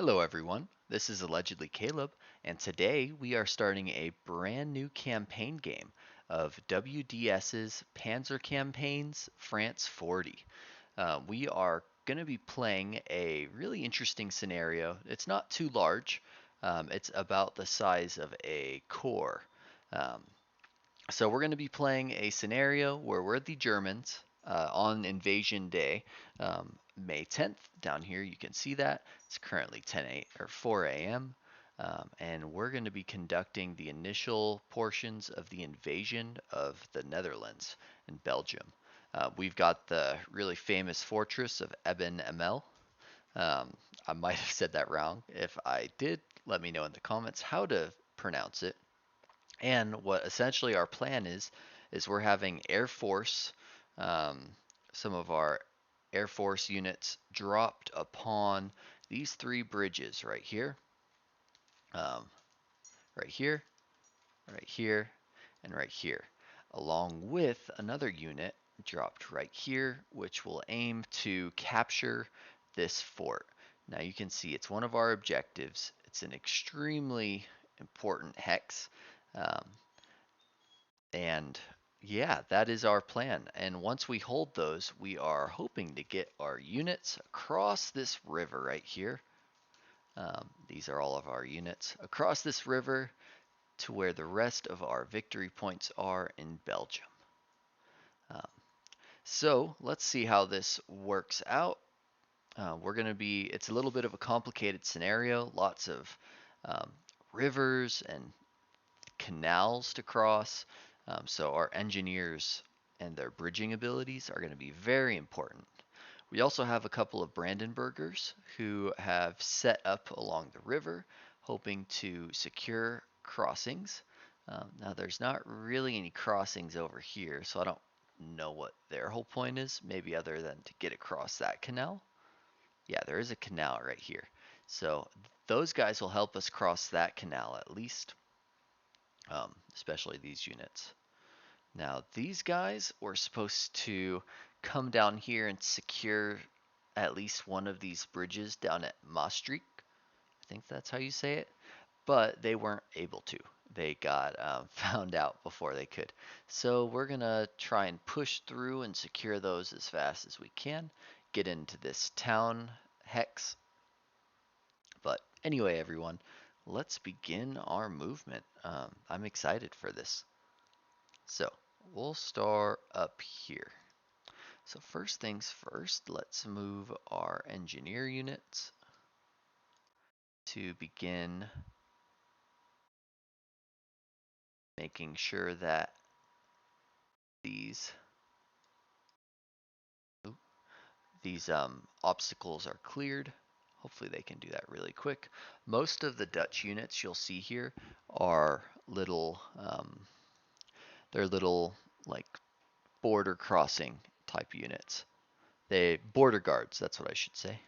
Hello everyone, this is Allegedly Caleb, and today we are starting a brand new campaign game of WDS's Panzer Campaigns France 40. We are going to be playing a really interesting scenario. It's not too large, it's about the size of a core. Um, so we're going to be playing a scenario where we're the Germans on Invasion Day, May 10th. Down here you can see that it's currently 4 a.m. And we're going to be conducting the initial portions of the invasion of the Netherlands and Belgium. We've got the really famous fortress of Eben-Emael. I might have said that wrong. If I did, let me know in the comments how to pronounce it. And what essentially our plan is we're having Air Force, some of our Air Force units dropped upon these three bridges right here, um, right here, right here, and right here, along with another unit dropped right here, which will aim to capture this fort. Now you can see it's one of our objectives. It's an extremely important hex. Um, And yeah, that is our plan. And once we hold those, we are hoping to get our units across this river right here. These are all of our units across this river to where the rest of our victory points are in Belgium. Um, so let's see how this works out. It's a little bit of a complicated scenario, lots of um, rivers and canals to cross. So our engineers and their bridging abilities are going to be very important. We also have a couple of Brandenburgers who have set up along the river, hoping to secure crossings. Now there's not really any crossings over here, so I don't know what their whole point is, maybe other than to get across that canal. Yeah, there is a canal right here. So those guys will help us cross that canal at least, especially these units. Now, these guys were supposed to come down here and secure at least one of these bridges down at Maastricht. I think that's how you say it. But they weren't able to. They got found out before they could. So we're going to try and push through and secure those as fast as we can. Get into this town hex. But anyway, everyone, let's begin our movement. I'm excited for this. So we'll start up here. So first things first, let's move our engineer units to begin making sure that these obstacles are cleared. Hopefully they can do that really quick. Most of the Dutch units you'll see here are they're little like border crossing type units. They border guards, that's what I should say.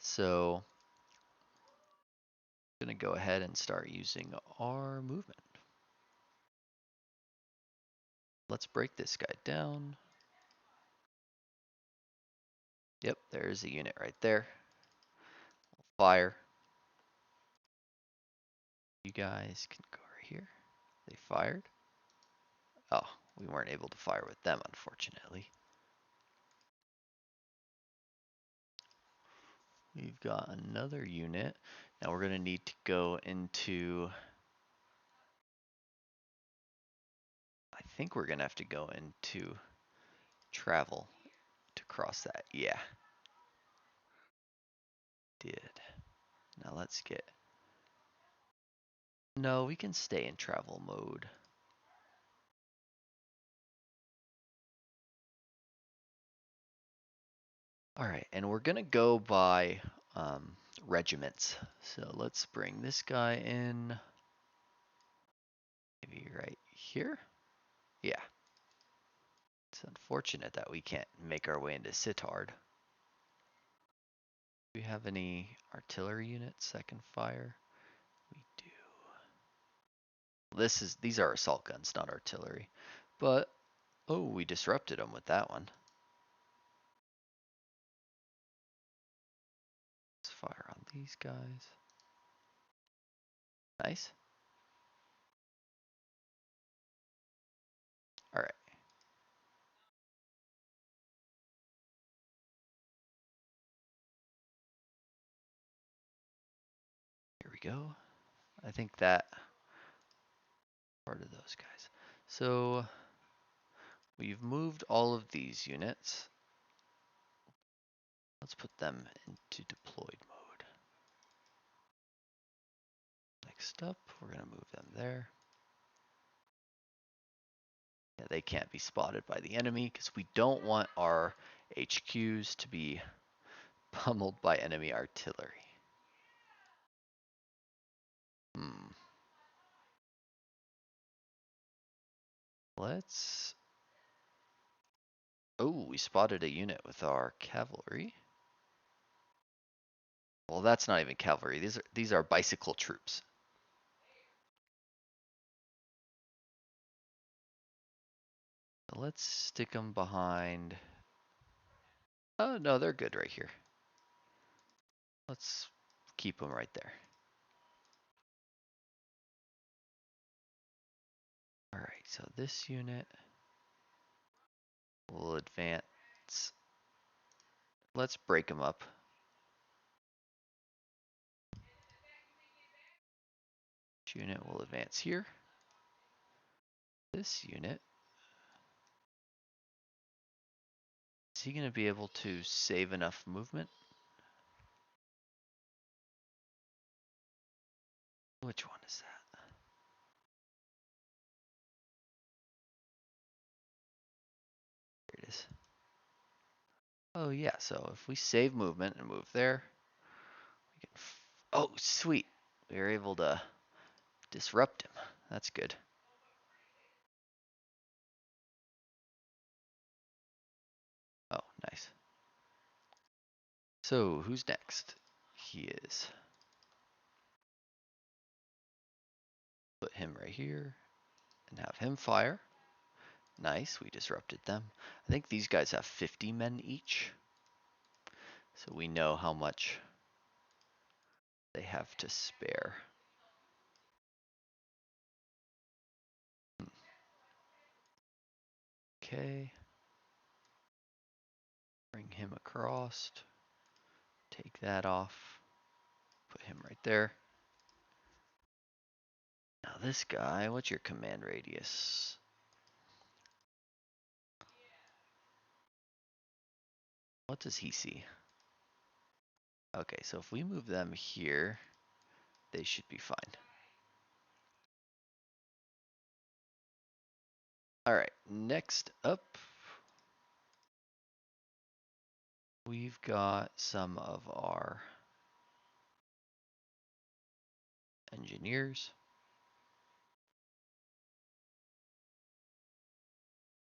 So I'm going to go ahead and start using our movement. Let's break this guy down. Yep, there's a unit right there. Fire. You guys can go over here. They fired. Oh, we weren't able to fire with them, unfortunately. We've got another unit. Now we're going to need to go into... I think we're going to have to go into travel to cross that. Yeah. Did. Now let's get... No, we can stay in travel mode. All right, and we're gonna go by regiments. So let's bring this guy in, maybe right here. Yeah, it's unfortunate that we can't make our way into Sittard. Do we have any artillery units that can fire? We do. These are assault guns, not artillery. But, oh, we disrupted them with that one. Let's fire on these guys. Nice. All right. Here we go. I think that part of those guys. So we've moved all of these units. Let's put them into deployed mode. Next up, we're going to move them there. Yeah, they can't be spotted by the enemy because we don't want our HQs to be pummeled by enemy artillery. Let's... Oh, we spotted a unit with our cavalry. Well, that's not even cavalry. These are bicycle troops. So let's stick them behind. Oh, no, they're good right here. Let's keep them right there. All right, so this unit will advance. Let's break them up. This unit will advance here. This unit, is he going to be able to save enough movement? Which one is that? There it is. Oh yeah, so if we save movement and move there, we can oh sweet. We were able to disrupt him. That's good. Oh, nice. So who's next? He is. Put him right here and have him fire. Nice, we disrupted them. I think these guys have 50 men each. So we know how much they have to spare. Okay. Bring him across. Take that off. Put him right there. Now this guy, what's your command radius? What does he see? Okay, so if we move them here, they should be fine. All right, next up, we've got some of our engineers.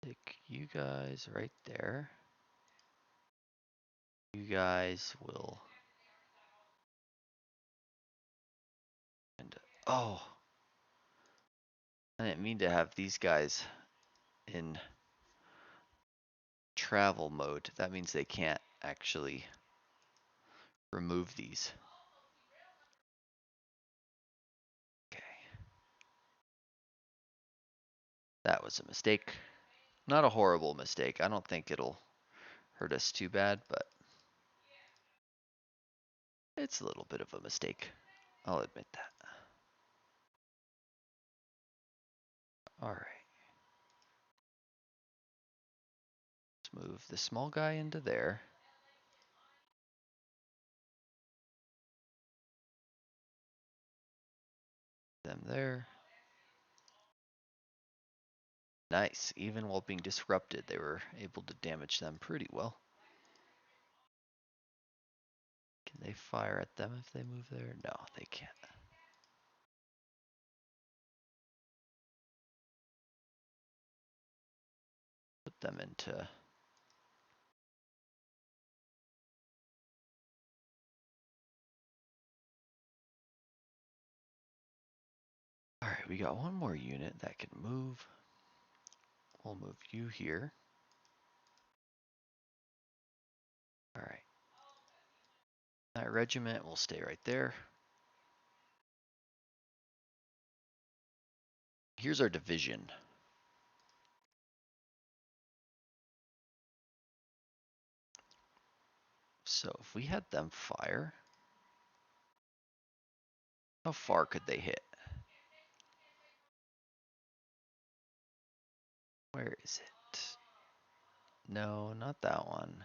Stick you guys right there. You guys will... And oh, I didn't mean to have these guys in travel mode. That means they can't actually remove these. Okay. That was a mistake. Not a horrible mistake. I don't think it'll hurt us too bad, but it's a little bit of a mistake. I'll admit that. All right. Let's move the small guy into there. Them there. Nice. Even while being disrupted, they were able to damage them pretty well. Can they fire at them if they move there? No, they can't. Put them into... All right, we got one more unit that can move. We'll move you here. All right. That regiment will stay right there. Here's our division. So if we had them fire, how far could they hit? Where is it? No, not that one.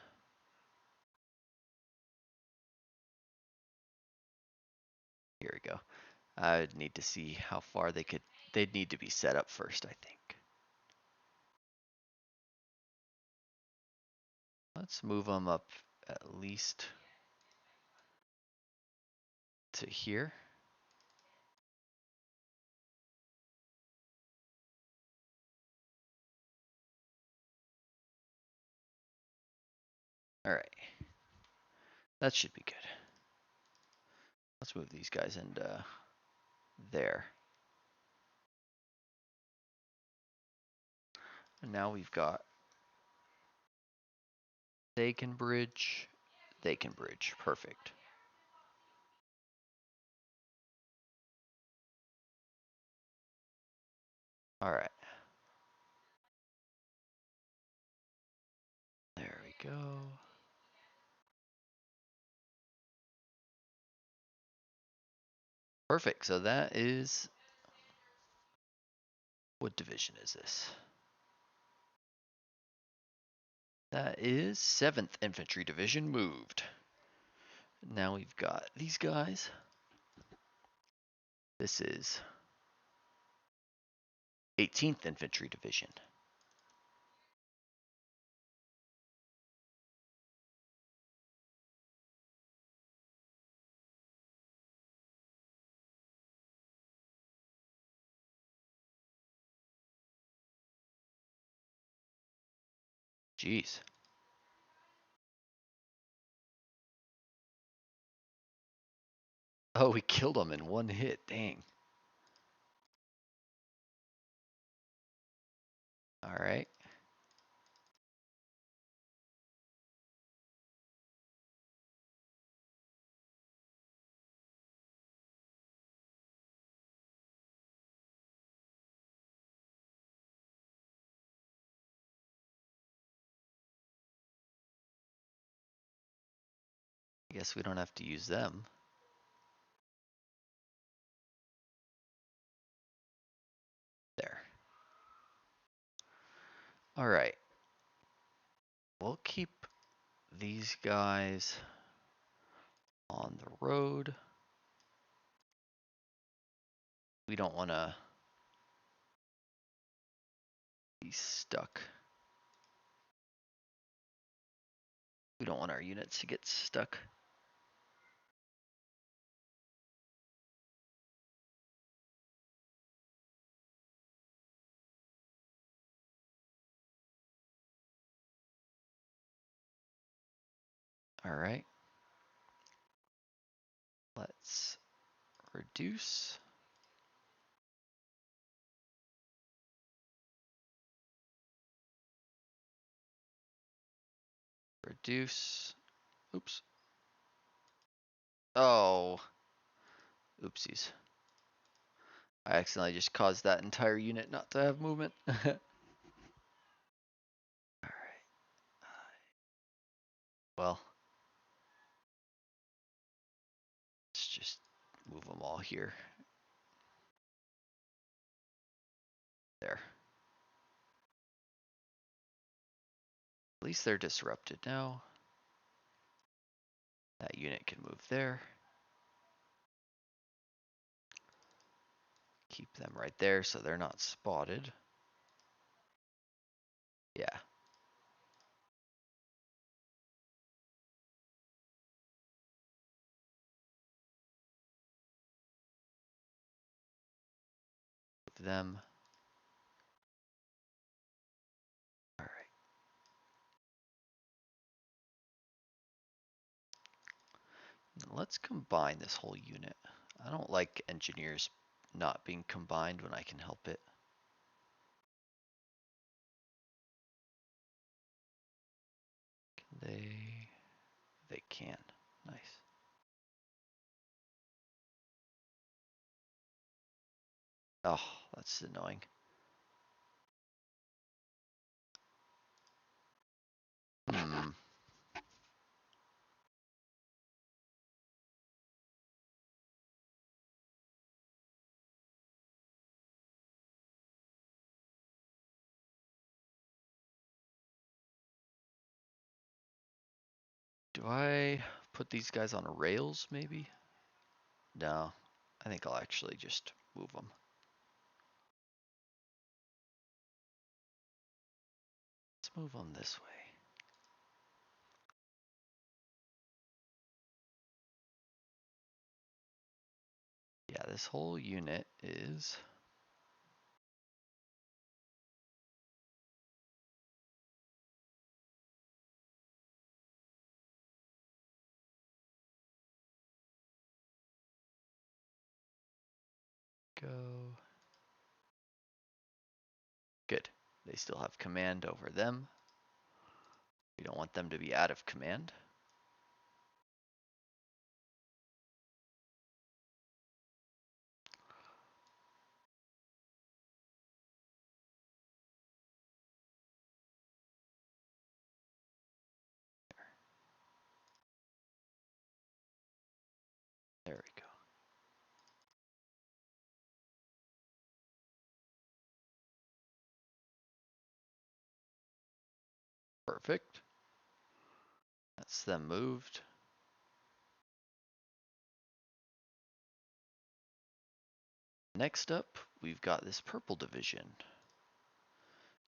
Here we go. I'd need to see how far they'd need to be set up first, I think. Let's move them up at least to here. All right. That should be good. Let's move these guys into there. And now we've got they can bridge. Perfect. All right. There we go. Perfect. So that is, what division is this? That is 7th Infantry Division moved. Now we've got these guys. This is 18th Infantry Division. Jeez. Oh, we killed them in one hit. Dang. All right. I guess we don't have to use them. There. All right. We'll keep these guys on the road. We don't want to be stuck. We don't want our units to get stuck. All right. Let's reduce. Reduce. Oops. Oh. Oopsies. I accidentally just caused that entire unit not to have movement. All right. Well, let's just move them all here. There. At least they're disrupted now. That unit can move there. Keep them right there so they're not spotted. Yeah. Move them. All right. Let's combine this whole unit. I don't like engineers not being combined when I can help it. Can they can. Nice. Oh, that's annoying. Hmm. Do I put these guys on rails, maybe? No. I think I'll actually just move them. Let's move them this way. Yeah, this whole unit is... Go. Good. They still have command over them. We don't want them to be out of command. There we go. Perfect. That's them moved. Next up, we've got this purple division.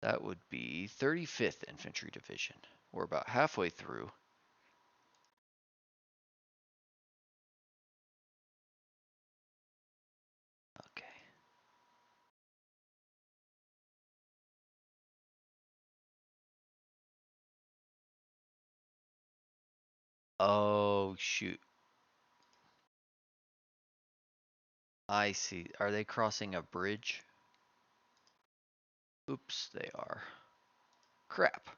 That would be 35th Infantry Division. We're about halfway through. Okay. Oh, shoot. I see. Are they crossing a bridge? Oops, they are. Crap.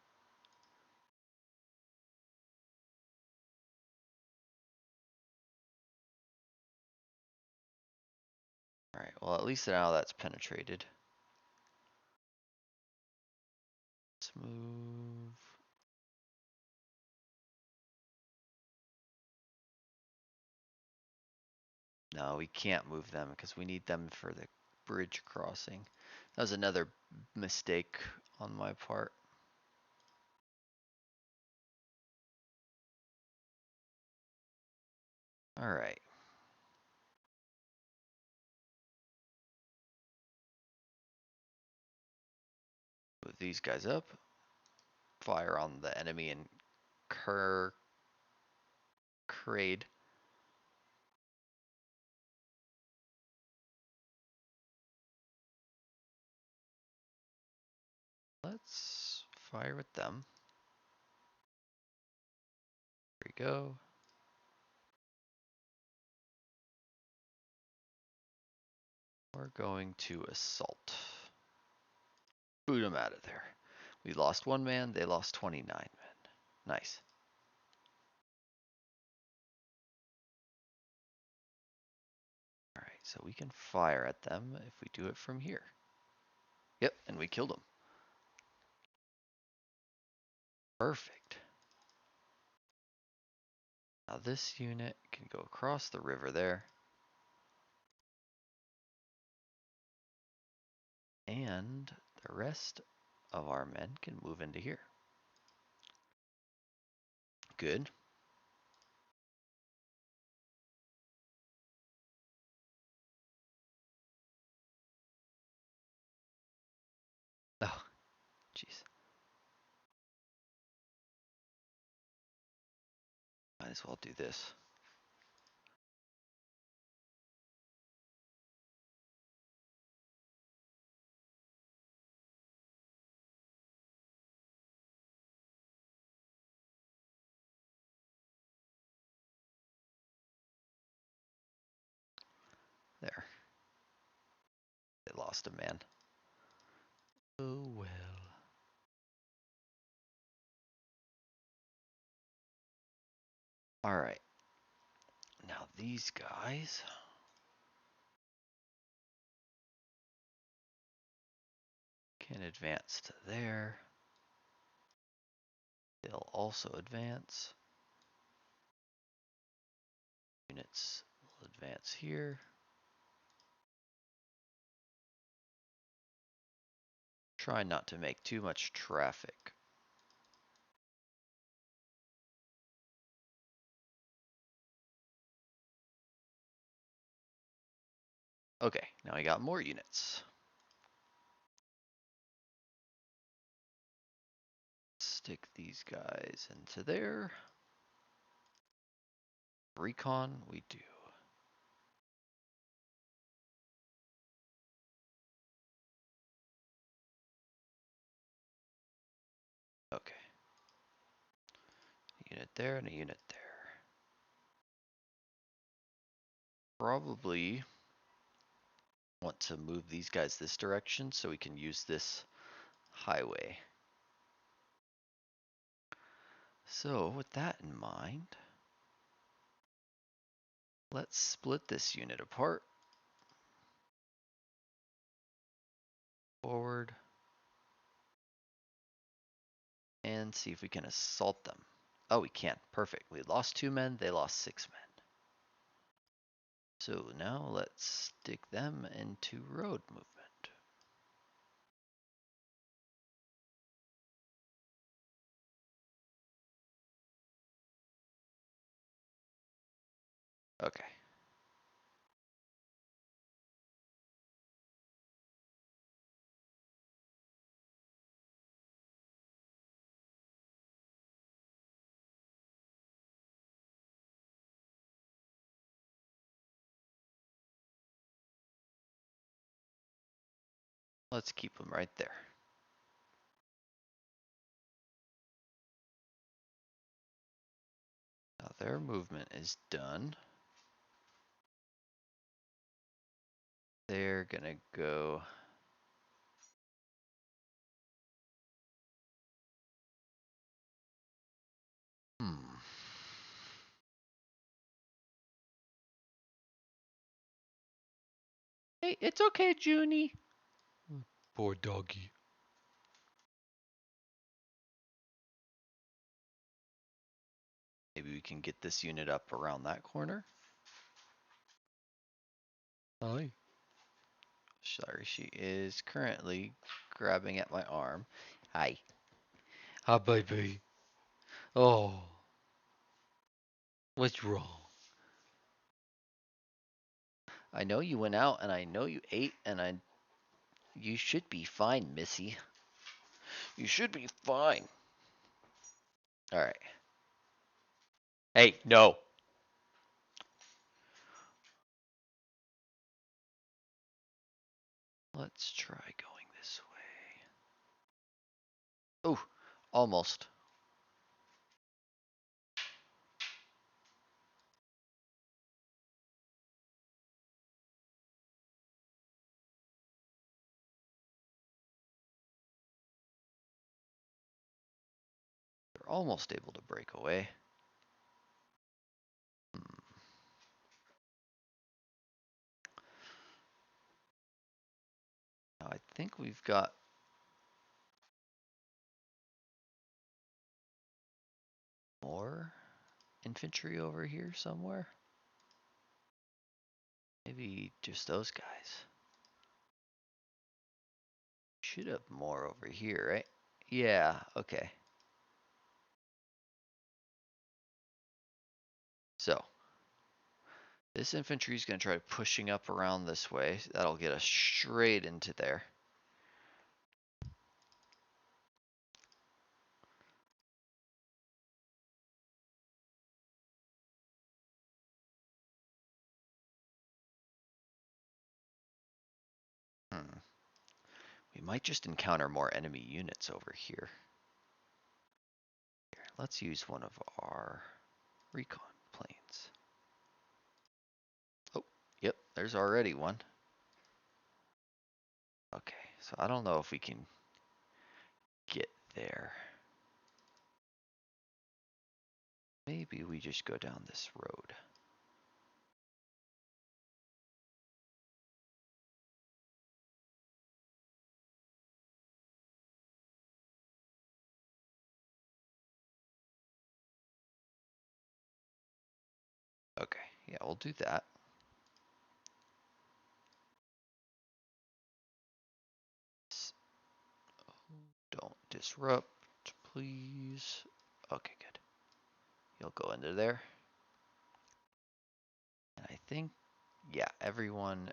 Alright, well, at least now that's penetrated. Let's move. No, we can't move them because we need them for the bridge crossing. That was another mistake on my part. Alright. Move these guys up. Fire on the enemy and Crade. Let's fire with them. Here we go. We're going to assault. Boot them out of there. We lost 1 man, they lost 29 men. Nice. Alright, so we can fire at them if we do it from here. Yep, and we killed them. Perfect. Now this unit can go across the river there. And the rest of our men can move into here. Good. Oh, jeez. Might as well do this. There. They lost a man. Oh well. Alright. Now these guys. Can advance to there. They'll also advance. Units will advance here. Try not to make too much traffic. Okay, now I got more units. Stick these guys into there. Recon, we do. Okay. A unit there and a unit there. Probably want to move these guys this direction so we can use this highway. So with that in mind, let's split this unit apart. Forward. And see if we can assault them. Oh, we can. Perfect. We lost 2 men, they lost 6 men. So now let's stick them into road movement. Okay. Let's keep them right there. Now their movement is done. They're gonna go. Hey, it's okay, Junie. Poor doggy. Maybe we can get this unit up around that corner. Hi. Sorry, she is currently grabbing at my arm. Hi. Hi, baby. Oh. What's wrong? I know you went out and I know you ate and you should be fine, Missy. You should be fine. All right. Hey, no. Let's try going this way. Oh, almost. They're almost able to break away. Now I think we've got more infantry over here somewhere. Maybe just those guys. Should have more over here, right? Yeah, okay. So, this infantry is going to try pushing up around this way. That'll get us straight into there. We might just encounter more enemy units over here. Here, let's use one of our recon planes. Oh, yep, there's already one. Okay, so I don't know if we can get there. Maybe we just go down this road. Yeah, we'll do that. Don't disrupt, please. Okay, good. You'll go into there. And I think, yeah, everyone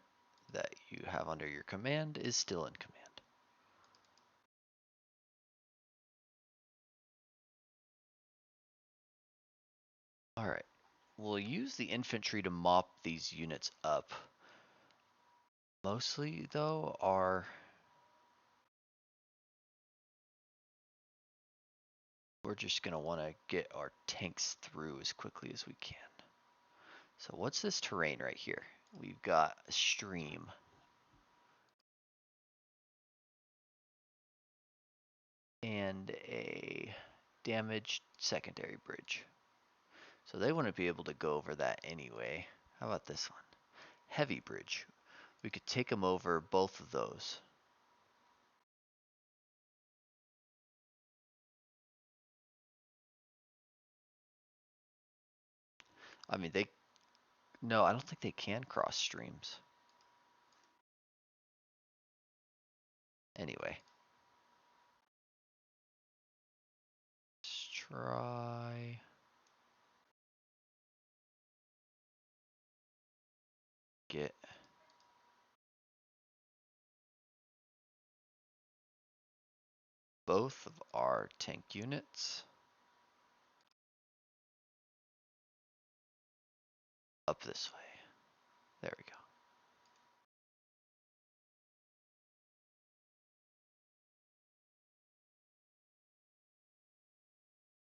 that you have under your command is still in command. All right. We'll use the infantry to mop these units up. Mostly, though, we're just going to want to get our tanks through as quickly as we can. So what's this terrain right here? We've got a stream. And a damaged secondary bridge. So they wouldn't be able to go over that anyway. How about this one? Heavy bridge. We could take them over both of those. I mean, no, I don't think they can cross streams. Anyway. Let's try. Get both of our tank units up this way. There we go.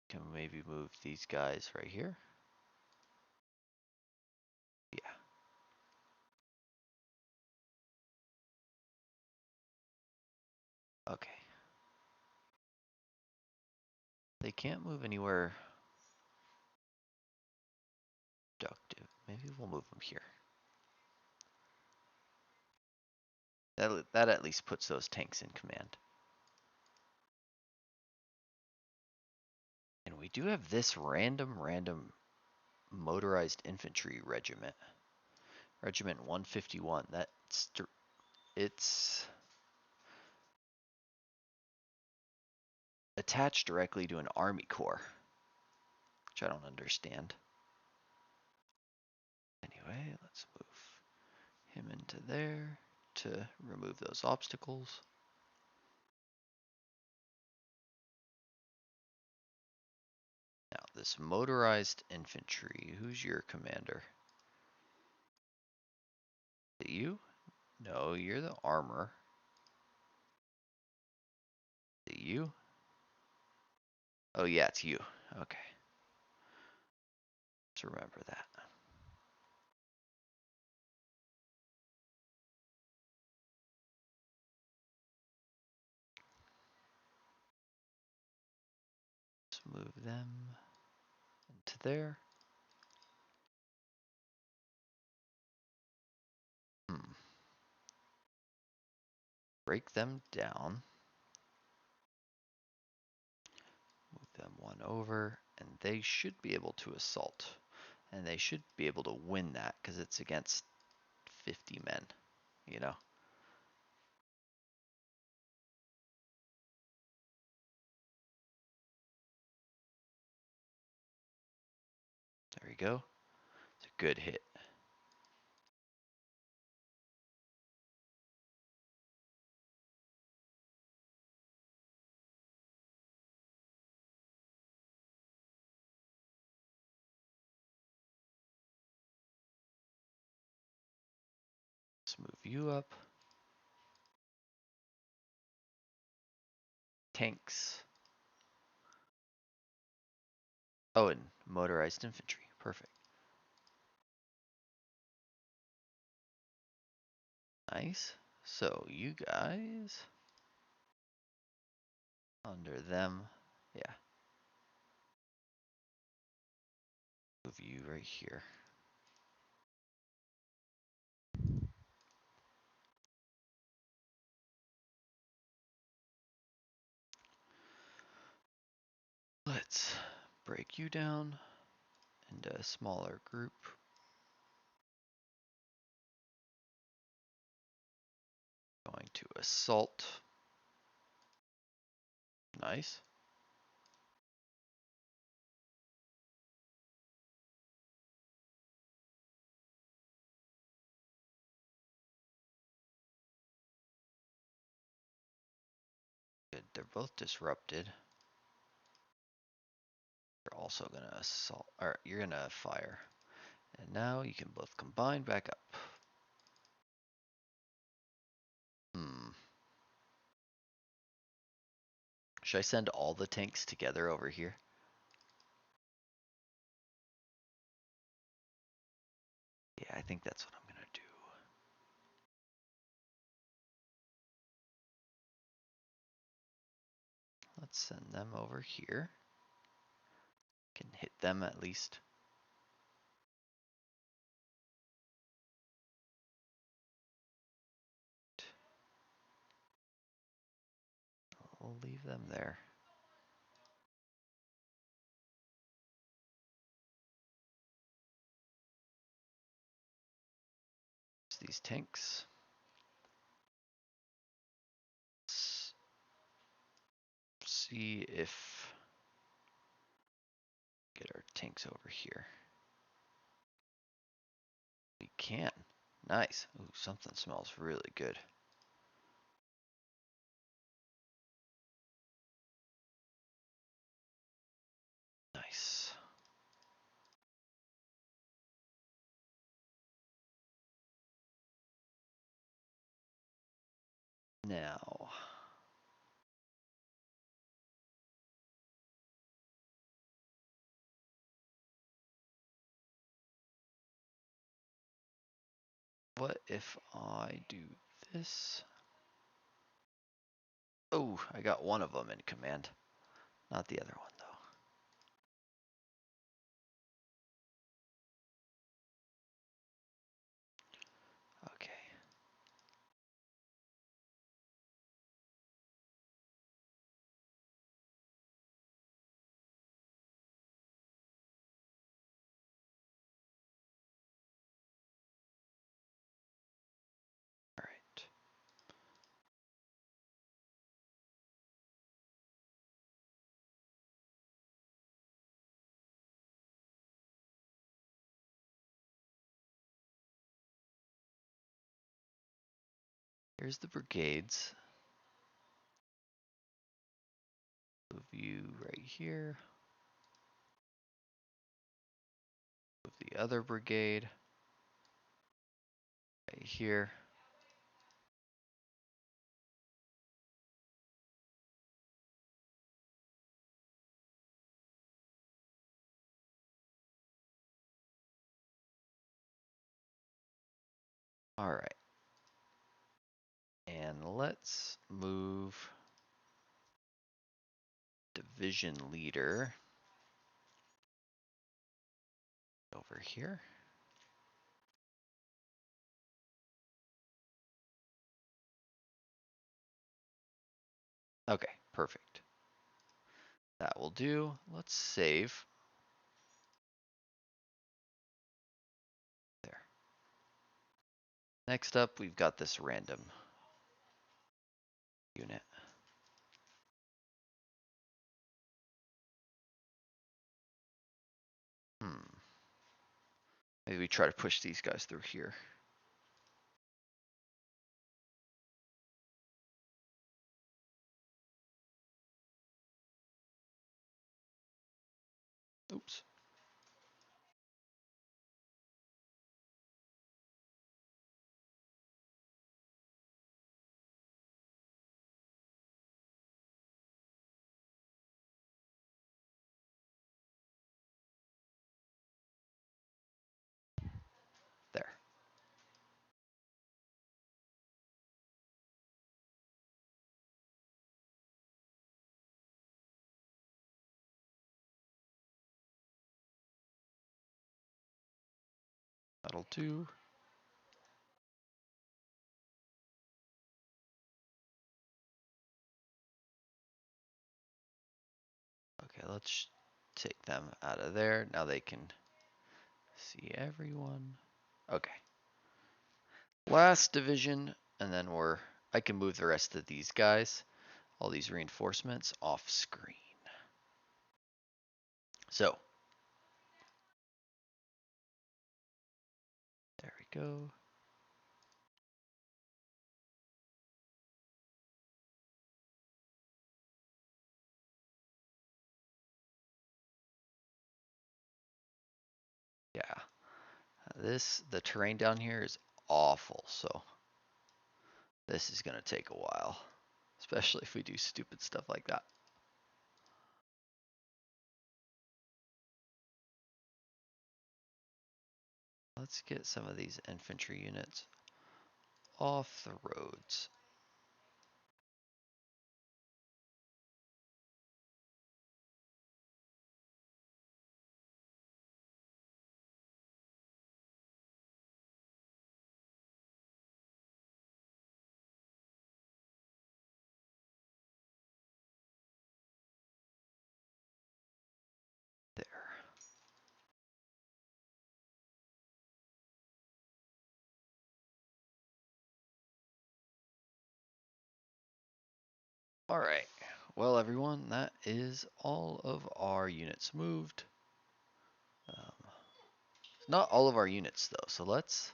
Can maybe move these guys right here? Yeah. Okay. They can't move anywhere productive. Maybe we'll move them here. That at least puts those tanks in command. And we do have this random motorized infantry regiment. Regiment 151. It's attached directly to an army corps, which I don't understand. Anyway, let's move him into there to remove those obstacles. Now, this motorized infantry, who's your commander? Is it you? No, you're the armor. Is it you? Oh yeah, it's you. Okay. Let's remember that. Let's move them into there. Break them down. Move them one over, and they should be able to assault. And they should be able to win that because it's against 50 men, you know? There we go. It's a good hit. Let's move you up. Tanks. Oh, and motorized infantry. Perfect. Nice. So you guys under them. Yeah. Move you right here. Let's break you down into a smaller group. to assault. Nice. Good. They're both disrupted. You're also gonna assault, or you're gonna fire. And now you can both combine back up. Should I send all the tanks together over here? Yeah, I think that's what I'm gonna do. Let's send them over here. Can hit them at least. I'll leave them there. These tanks. Let's see if get our tanks over here. We can. Nice. Ooh, something smells really good. Nice. Now, what if I do this? Oh, I got one of them in command. Not the other one, though. Okay. All right. Here's the brigades. Move you right here. Move the other brigade right here. All right. And let's move division leader over here. Okay, perfect. That will do. Let's save. There. Next up, we've got this random unit. Maybe we try to push these guys through here. Oops. There. That'll do. Okay, let's take them out of there. Now they can see everyone. Okay. Last division, and then we're I can move the rest of these guys, all these reinforcements, off screen. So, there we go. Yeah, the terrain down here is awful, so this is gonna take a while, especially if we do stupid stuff like that. Let's get some of these infantry units off the roads. There. All right. Well, everyone, that is all of our units moved. Not all of our units, though. So let's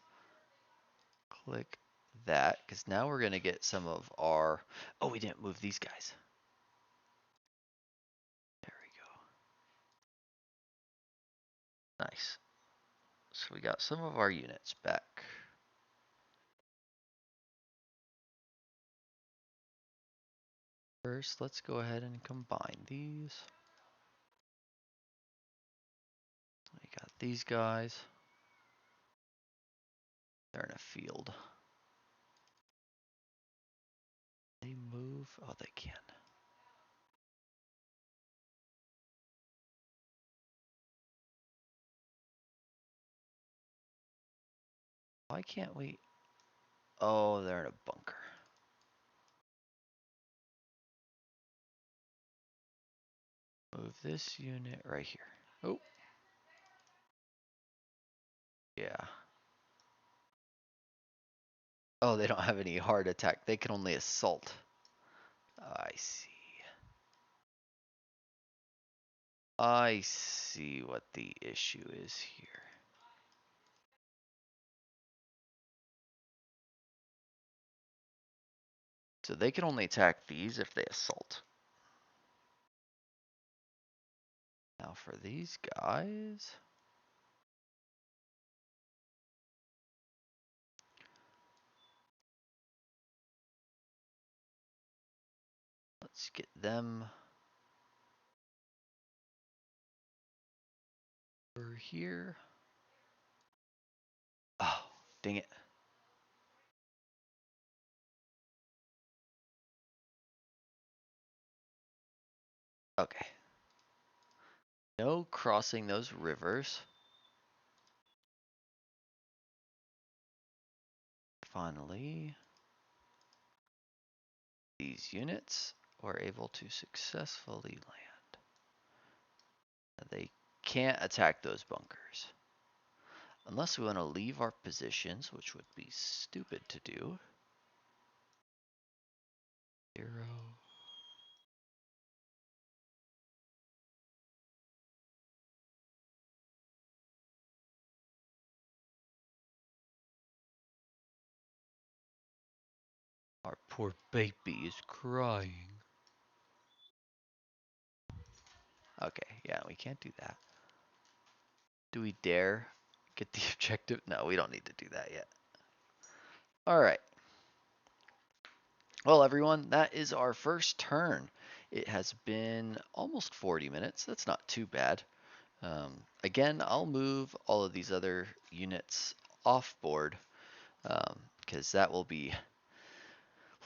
click that, because now we're going to get some of our... Oh, we didn't move these guys. There we go. Nice. So we got some of our units back. First, let's go ahead and combine these. We got these guys. They're in a field. They move? Oh, they can. Why can't we? Oh, they're in a bunker. Move this unit right here. Oh. Yeah. Oh, they don't have any hard attack. They can only assault. I see. I see what the issue is here. So they can only attack these if they assault. Now for these guys. Let's get them over here. Oh, dang it. Okay. No crossing those rivers. Finally, these units were able to successfully land. They can't attack those bunkers. Unless we want to leave our positions, which would be stupid to do. 0. Our poor baby is crying. Okay, yeah, we can't do that. Do we dare get the objective? No, we don't need to do that yet. All right. Well, everyone, that is our first turn. It has been almost 40 minutes. That's not too bad. Again, I'll move all of these other units off board because that will be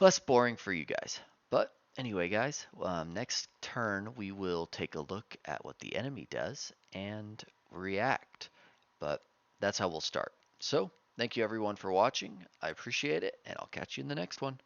less boring for you guys. But anyway, guys, next turn we will take a look at what the enemy does and react. But that's how we'll start. So, thank you everyone for watching. I appreciate it, and I'll catch you in the next one.